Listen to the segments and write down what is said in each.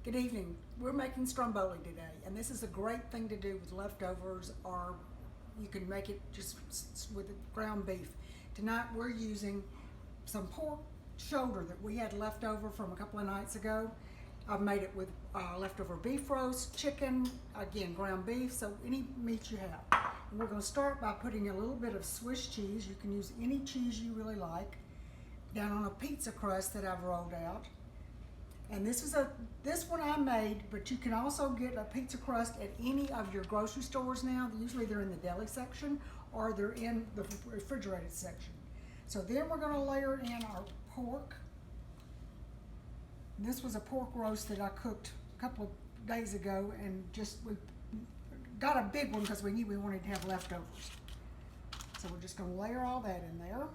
Good evening. We're making stromboli today, and this is a great thing to do with leftovers, or you can make it just with ground beef. Tonight we're using some pork shoulder that we had left over from a couple of nights ago. I've made it with leftover beef roast, chicken, again ground beef, so any meat you have. And we're going to start by putting a little bit of Swiss cheese. You can use any cheese you really like, down on a pizza crust that I've rolled out. And this one I made, but you can also get a pizza crust at any of your grocery stores now. Usually they're in the deli section or they're in the refrigerated section. So then we're going to layer in our pork. And this was a pork roast that I cooked a couple of days ago, and we got a big one because we knew we wanted to have leftovers. So we're just going to layer all that in there.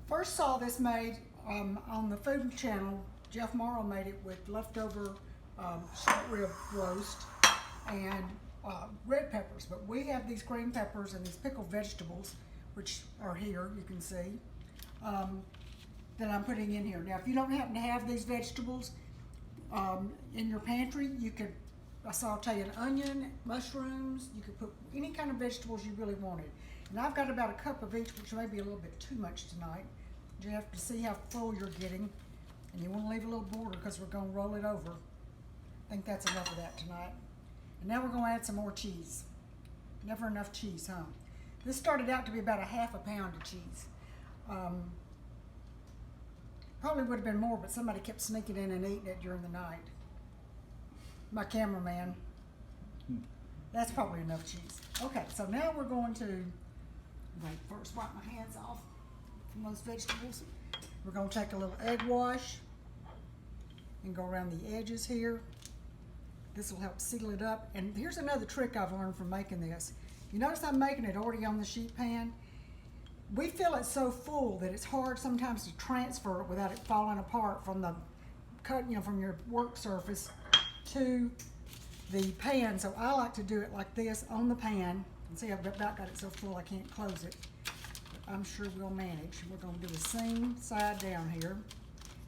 First saw this made on the food channel. Jeff Morrow made it with leftover short rib roast and red peppers, but we have these green peppers and these pickled vegetables, which are here, you can see, that I'm putting in here. Now, if you don't happen to have these vegetables in your pantry, you could saute an onion, mushrooms, you could put any kind of vegetables you really wanted. And I've got about a cup of each, which may be a little bit too much tonight. You have to see how full you're getting, and you want to leave a little border because we're going to roll it over. I think that's enough of that tonight. And now we're going to add some more cheese. Never enough cheese, huh? This started out to be about a half a pound of cheese. Probably would have been more, but somebody kept sneaking in and eating it during the night. My cameraman. That's probably enough cheese. Okay, so now we're going to first wipe my hands off from those vegetables. We're going to take a little egg wash and go around the edges here. This will help seal it up. And here's another trick I've learned from making this. You notice I'm making it already on the sheet pan. We feel it so full that it's hard sometimes to transfer it without it falling apart from the cut, from your work surface to the pan. So I like to do it like this on the pan. And see, I've about got it so full I can't close it. I'm sure we'll manage. We're going to do the seam side down here,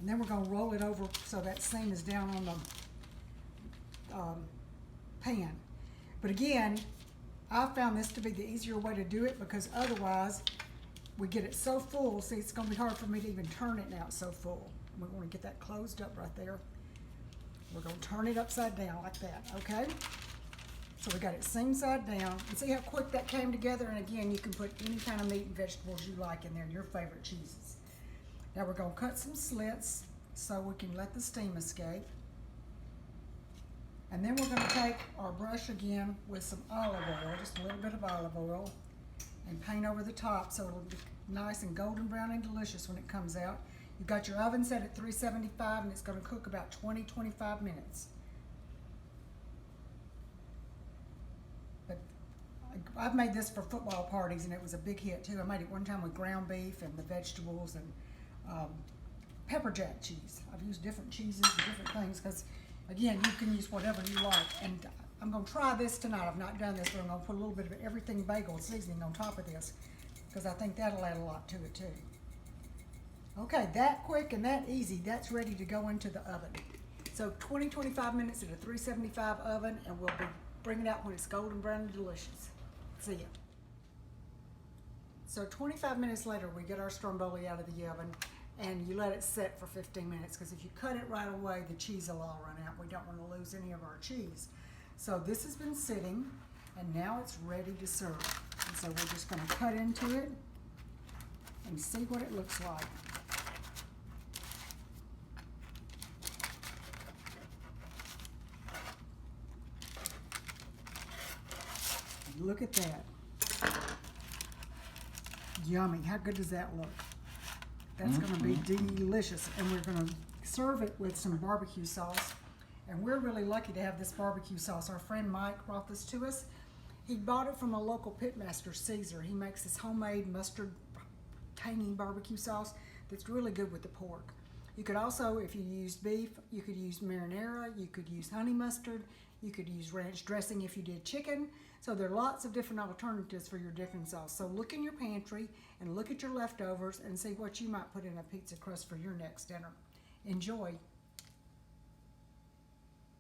and then we're going to roll it over so that seam is down on the pan. But again, I found this to be the easier way to do it, because otherwise we get it so full. See, it's going to be hard for me to even turn it now, it's so full. We want to get that closed up right there. We're going to turn it upside down like that, okay? So we got it seam side down, and see how quick that came together. And again, you can put any kind of meat and vegetables you like in there, your favorite cheeses. Now we're going to cut some slits so we can let the steam escape. And then we're going to take our brush again with some olive oil, just a little bit of olive oil, and paint over the top so it'll be nice and golden brown and delicious when it comes out. You've got your oven set at 375, and it's going to cook about 20-25 minutes. I've made this for football parties, and it was a big hit too. I made it one time with ground beef and the vegetables and pepper jack cheese. I've used different cheeses and different things because, again, you can use whatever you like. And I'm going to try this tonight. I've not done this, but I'm going to put a little bit of everything bagel seasoning on top of this because I think that'll add a lot to it too. Okay, that quick and that easy, that's ready to go into the oven. So 20-25 minutes at a 375 oven, and we'll be bringing it out when it's golden brown and delicious. See ya. So 25 minutes later, we get our stromboli out of the oven, and you let it set for 15 minutes, because if you cut it right away, the cheese will all run out. We don't want to lose any of our cheese. So this has been sitting, and now it's ready to serve. And so we're just going to cut into it and see what it looks like. Look at that. Yummy. How good does that look? That's going to be delicious. And we're going to serve it with some barbecue sauce. And we're really lucky to have this barbecue sauce. Our friend Mike brought this to us. He bought it from a local pitmaster, Caesar. He makes this homemade mustard tangy barbecue sauce that's really good with the pork. You could also, if you used beef, you could use marinara, you could use honey mustard, you could use ranch dressing if you did chicken. So there are lots of different alternatives for your dipping sauce. So look in your pantry and look at your leftovers and see what you might put in a pizza crust for your next dinner. Enjoy.